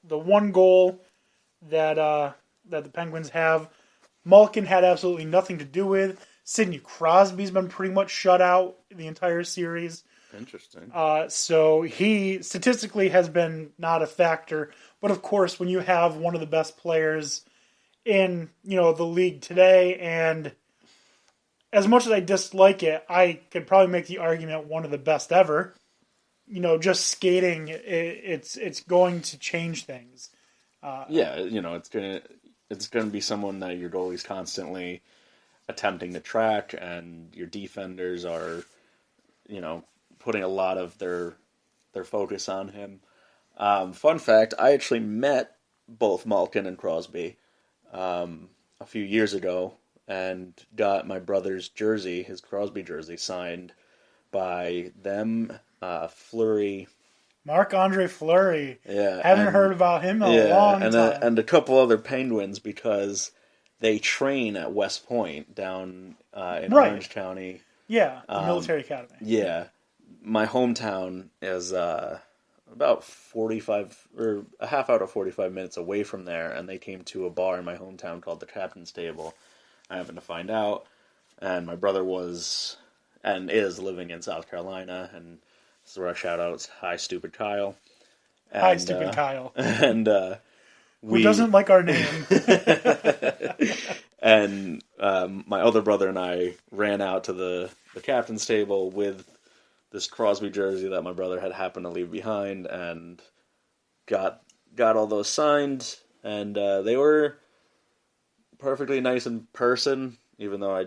the one goal that the Penguins have, Malkin had absolutely nothing to do with. Sidney Crosby's been pretty much shut out the entire series. Interesting. So he statistically has been not a factor. But of course, when you have one of the best players in the league today, and as much as I dislike it, I could probably make the argument one of the best ever. Just skating, it's going to change things. It's gonna be someone that your goalie's constantly attempting to track, and your defenders are, putting a lot of their focus on him. Fun fact: I actually met both Malkin and Crosby a few years ago, and got my brother's jersey, his Crosby jersey, signed by them. Fleury. Marc-Andre Fleury. Yeah. Haven't heard about him in a long time. And a couple other Penguins, because they train at West Point down in Orange County. Yeah, the military academy. Yeah. My hometown is about 45 or a half hour to 45 minutes away from there, and they came to a bar in my hometown called the Captain's Table. I happened to find out, and my brother was and is living in South Carolina, and this is where I shout out, hi, Stupid Kyle. And, hi, Stupid Kyle. And who doesn't like our name? And my other brother and I ran out to the captain's table with this Crosby jersey that my brother had happened to leave behind, and got all those signed, and they were perfectly nice in person, even though I,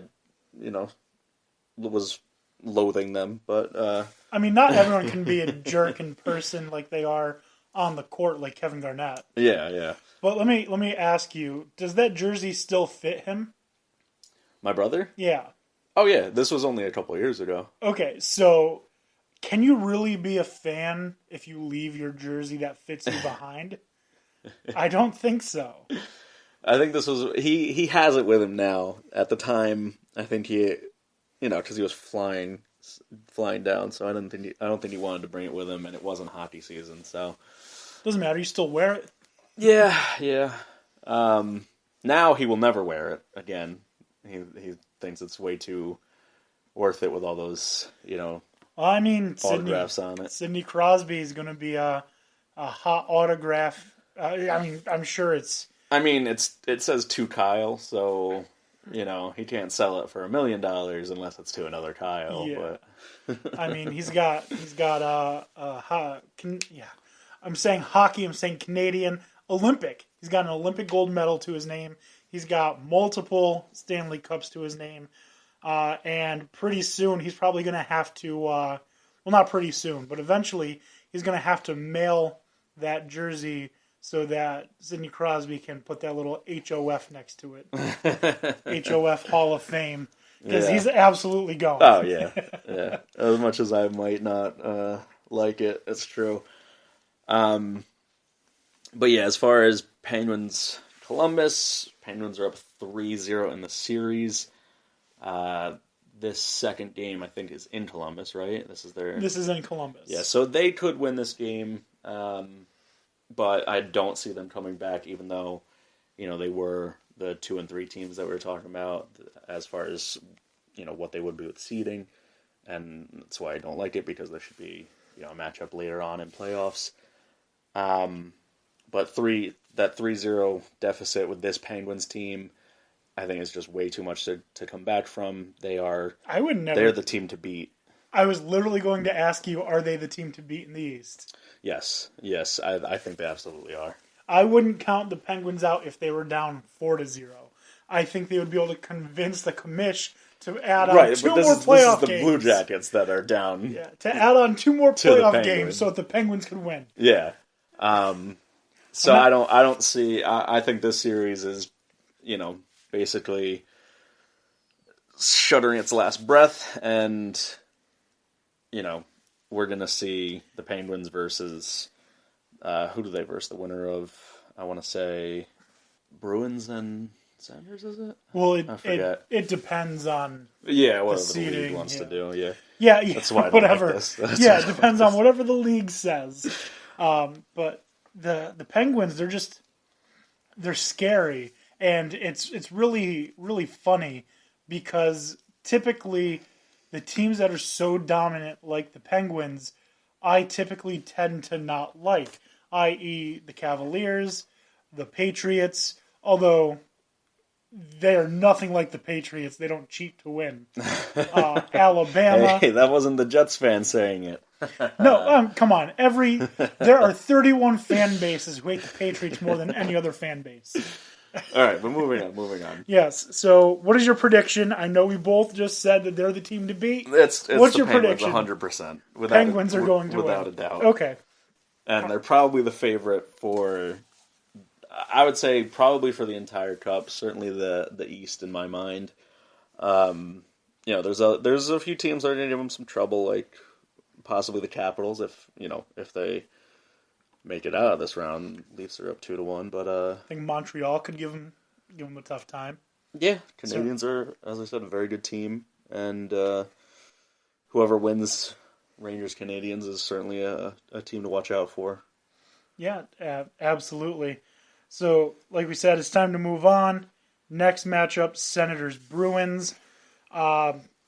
was loathing them, but I mean, not everyone can be a jerk in person like they are on the court, like Kevin Garnett. Yeah. But let me ask you: does that jersey still fit him? My brother? Yeah. Oh yeah, this was only a couple of years ago. Okay, so can you really be a fan if you leave your jersey that fits you behind? I don't think so. I think this was he has it with him now. At the time, I think he, because he was flying down, so I don't think he wanted to bring it with him, and it wasn't hockey season, so doesn't matter. You still wear it. Yeah. Now he will never wear it again. He thinks it's way too worth it with all those autographs on it. Sidney Crosby is going to be a hot autograph. I'm sure it's. It says to Kyle, so he can't sell it for $1 million unless it's to another Kyle. Yeah. But he's got I'm saying hockey. I'm saying Canadian Olympic. He's got an Olympic gold medal to his name. He's got multiple Stanley Cups to his name. And pretty soon he's probably going to have to, well, not pretty soon, but eventually he's going to have to mail that jersey so that Sidney Crosby can put that little HOF next to it. HOF Hall of Fame. Because he's absolutely going. Oh, yeah. As much as I might not like it, it's true. But yeah, as far as Penguins-Columbus, Penguins are up 3-0 in the series. This second game, I think, is in Columbus, right? This is in Columbus. Yeah, so they could win this game, but I don't see them coming back, even though, they were the 2 and 3 teams that we were talking about as far as, what they would be with seeding. And that's why I don't like it, because there should be, a matchup later on in playoffs. But that 3-0 deficit with this Penguins team, I think is just way too much to come back from. They're the team to beat. I was literally going to ask you, are they the team to beat in the East? Yes, I think they absolutely are. I wouldn't count the Penguins out if they were down 4-0. I think they would be able to convince the commish to add on two more playoff games. This is the Blue Jackets that are down. Yeah, to add on 2 more playoff games so that the Penguins could win. Yeah. So I don't see. I think this series is, basically shuddering its last breath, and we're gonna see the Penguins versus who do they verse? The winner of, I want to say, Bruins and Senators, is it? Well, I forget. It depends on whatever the seeding, league wants to do. Yeah. That's why I don't whatever. like this. It depends on whatever the league says. But the Penguins, they're scary, and it's really really funny because typically the teams that are so dominant like the Penguins, I typically tend to not like, i.e. the Cavaliers, the Patriots, although they are nothing like the Patriots. They don't cheat to win. Alabama. Hey, that wasn't the Jets fan saying it. No, come on. There are 31 fan bases who hate the Patriots more than any other fan base. All right, but moving on. Yes. So, what is your prediction? I know we both just said that they're the team to beat. What's your the Penguins, prediction? 100%. Penguins are going to without win. a doubt. Okay. And they're probably the favorite for, I would say, probably for the entire Cup. Certainly the East in my mind. There's a few teams that are going to give them some trouble, like possibly the Capitals if they make it out of this round. Leafs are up 2-1, but I think Montreal could give them a tough time. Yeah, Canadians are, as I said, a very good team, and whoever wins Rangers Canadians is certainly a team to watch out for. Yeah, absolutely. So, like we said, it's time to move on. Next matchup, Senators Bruins.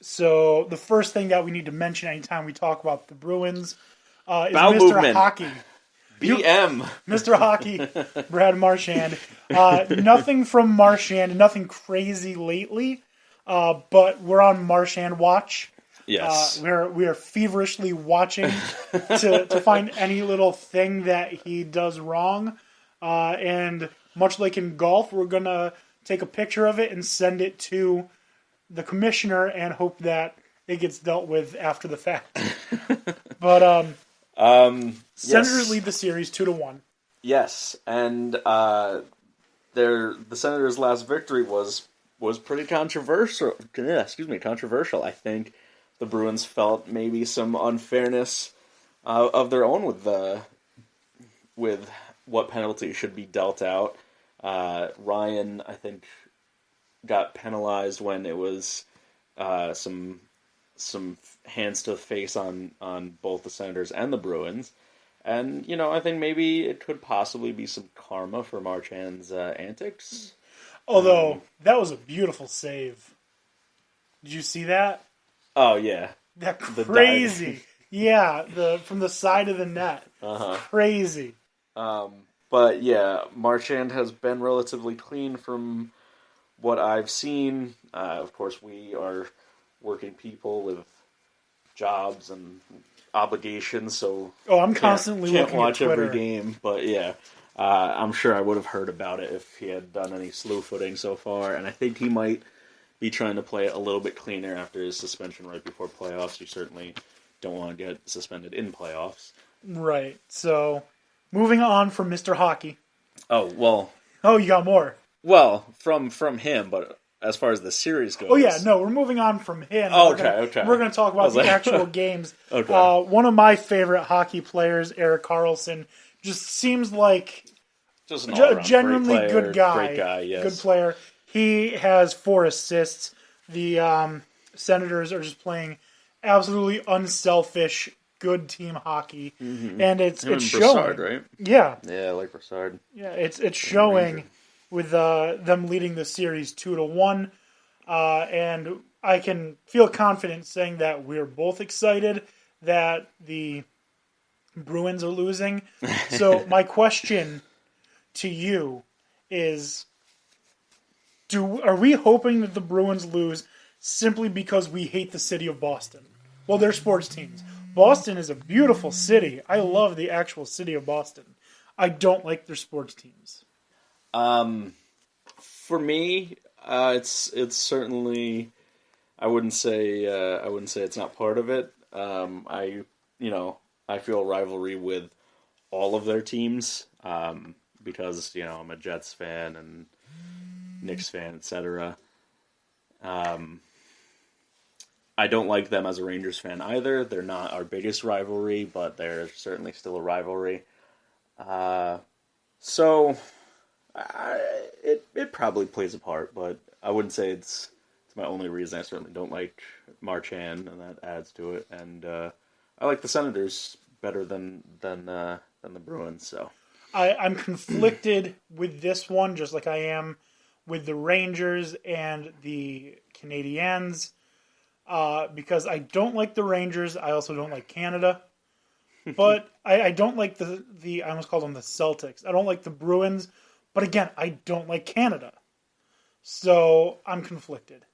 So the first thing that we need to mention anytime we talk about the Bruins is Bowel Mr. movement. Hockey. BM. Mr. Hockey, Brad Marchand. Nothing from Marchand, nothing crazy lately, but we're on Marchand watch. Yes. We are feverishly watching to find any little thing that he does wrong. And much like in golf, we're going to take a picture of it and send it to the commissioner and hope that it gets dealt with after the fact. But Senators lead the series 2-1. Yes, and the Senators' last victory was pretty controversial. Controversial. I think the Bruins felt maybe some unfairness of their own with what penalty should be dealt out. Ryan, I think, got penalized when it was some hands to the face on both the Senators and the Bruins. And, I think maybe it could possibly be some karma for Marchand's antics. Although, that was a beautiful save. Did you see that? Oh, yeah. That crazy. Yeah, from the side of the net. Uh-huh. Crazy. But, yeah, Marchand has been relatively clean from what I've seen. Of course, we are working people with jobs and obligations, so I'm constantly can't looking watch at Twitter. every game. But yeah, I'm sure I would have heard about it if he had done any slew footing so far. And I think he might be trying to play it a little bit cleaner after his suspension right before playoffs. You certainly don't want to get suspended in playoffs. Right. So, moving on from Mr. Hockey. Oh well. Oh, you got more. Well, from him, but as far as the series goes... Oh, yeah, no, we're moving on from him. Oh, okay. We're going to talk about the actual games. Okay. One of my favorite hockey players, Erik Karlsson, just seems like just a genuinely great player, good guy. Great guy, yes. Good player. He has 4 assists. The Senators are just playing absolutely unselfish, good team hockey. Mm-hmm. And it's showing. Brassard, right? Yeah. Yeah, I like Brassard. Yeah, it's showing with them leading the series 2-1. And I can feel confident saying that we're both excited that the Bruins are losing. So my question to you is, are we hoping that the Bruins lose simply because we hate the city of Boston? Well, they're sports teams. Boston is a beautiful city. I love the actual city of Boston. I don't like their sports teams. For me, it's certainly, I wouldn't say it's not part of it. I feel rivalry with all of their teams, because, I'm a Jets fan and Knicks fan, etc. I don't like them as a Rangers fan either. They're not our biggest rivalry, but they're certainly still a rivalry. So it probably plays a part, but I wouldn't say it's my only reason. I certainly don't like Marchand, and that adds to it. And I like the Senators better than the Bruins. So I'm conflicted with this one, just like I am with the Rangers and the Canadiens, because I don't like the Rangers. I also don't like Canada. But I don't like I almost called them the Celtics. I don't like the Bruins. But again, I don't like Canada. So I'm conflicted.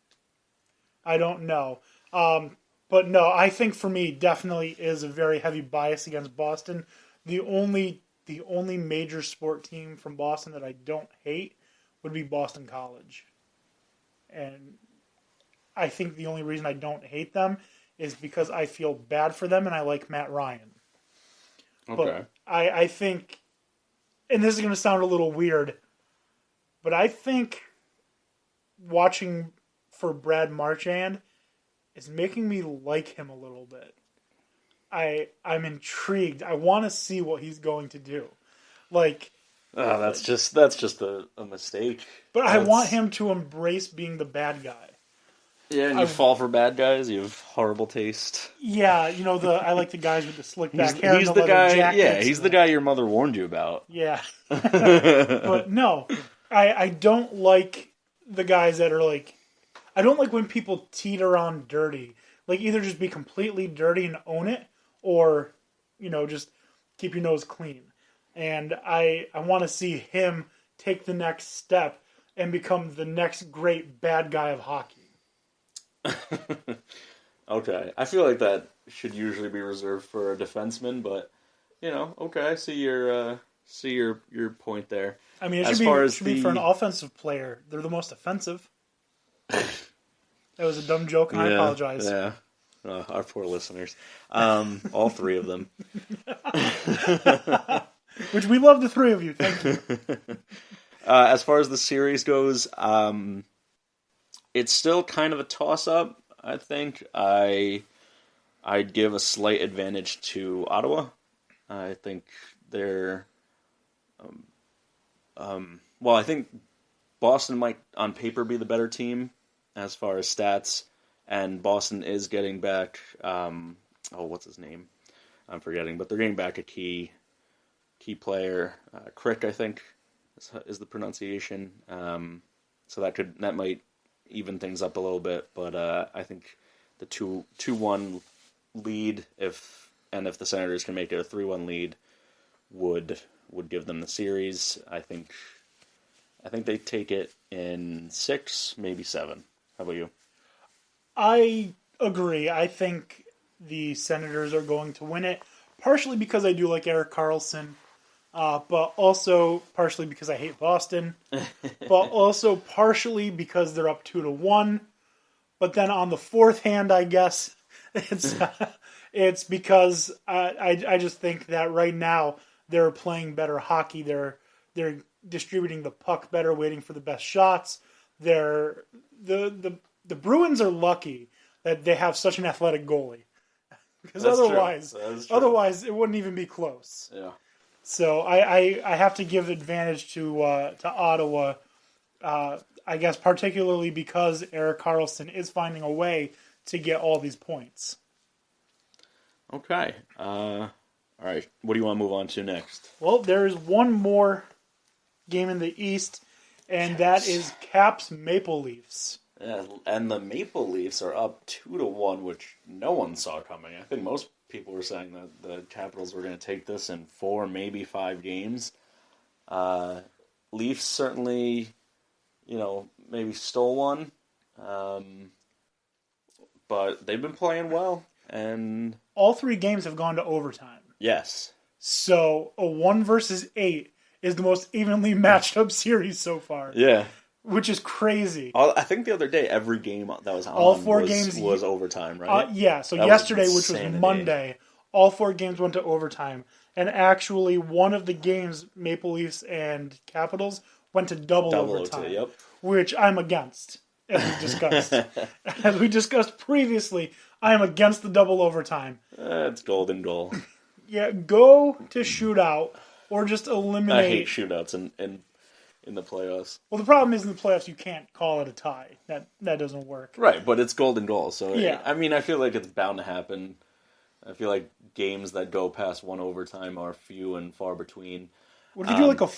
I don't know. But no, I think for me, definitely is a very heavy bias against Boston. The only major sport team from Boston that I don't hate would be Boston College. And I think the only reason I don't hate them is because I feel bad for them and I like Matt Ryan. Okay. But I think, and this is going to sound a little weird, but I think watching for Brad Marchand is making me like him a little bit. I'm intrigued. I want to see what he's going to do. That's just a mistake. But I want him to embrace being the bad guy. Yeah, and you fall for bad guys. You have horrible taste. Yeah, I like the guys with the slick back hair. He's and the guy. jackets. Yeah, he's the guy your mother warned you about. Yeah, but no, I don't like the guys that are like. I don't like when people teeter on dirty. Like either just be completely dirty and own it, or just keep your nose clean. And I want to see him take the next step and become the next great bad guy of hockey. Okay, I feel like that should usually be reserved for a defenseman, but okay, I see your point there. I mean, it should be for an offensive player. They're the most offensive. That was a dumb joke, and I apologize. Yeah, our poor listeners, all three of them. Which we love the three of you. Thank you. As far as the series goes, it's still kind of a toss-up, I think. I'd give a slight advantage to Ottawa. I think they're... I think Boston might, on paper, be the better team as far as stats, and Boston is getting back... what's his name? I'm forgetting, but they're getting back a key player. Crick, I think, is the pronunciation. So that might even things up a little bit, but I think the 2-1 lead, if the Senators can make it a 3-1 lead, would give them the series. I think they take it in 6, maybe 7. How about you? I agree. I think the Senators are going to win it, partially because I do like Erik Karlsson, but also partially because I hate Boston, but also partially because they're up 2-1. But then on the fourth hand, I guess it's because I just think that right now they're playing better hockey. They're distributing the puck better, waiting for the best shots. The Bruins are lucky that they have such an athletic goalie, because otherwise it wouldn't even be close. Yeah. So I have to give advantage to Ottawa, I guess particularly because Erik Karlsson is finding a way to get all these points. Okay. All right. What do you want to move on to next? Well, there is one more game in the East, and that is Caps Maple Leafs. Yeah, and the Maple Leafs are up 2-1, which no one saw coming. I think most people were saying that the Capitals were going to take this in 4, maybe 5 games. Leafs certainly, maybe stole one, but they've been playing well, and all 3 games have gone to overtime. Yes. So a 1-8 is the most evenly matched up series so far. Yeah. Which is crazy. I think the other day, every game that was on all 4 games was overtime, right? Yeah, so that yesterday, which was Monday, all 4 games went to overtime. And actually, one of the games, Maple Leafs and Capitals, went to double overtime. OT, yep. Which I'm against, as we discussed. As we discussed previously, I am against the double overtime. It's golden goal. Yeah, go to shootout, or just eliminate... I hate shootouts in the playoffs. Well, the problem is in the playoffs you can't call it a tie. That doesn't work. Right, but it's golden goal, so yeah. I feel like it's bound to happen. I feel like games that go past 1 overtime are few and far between. What if you do like a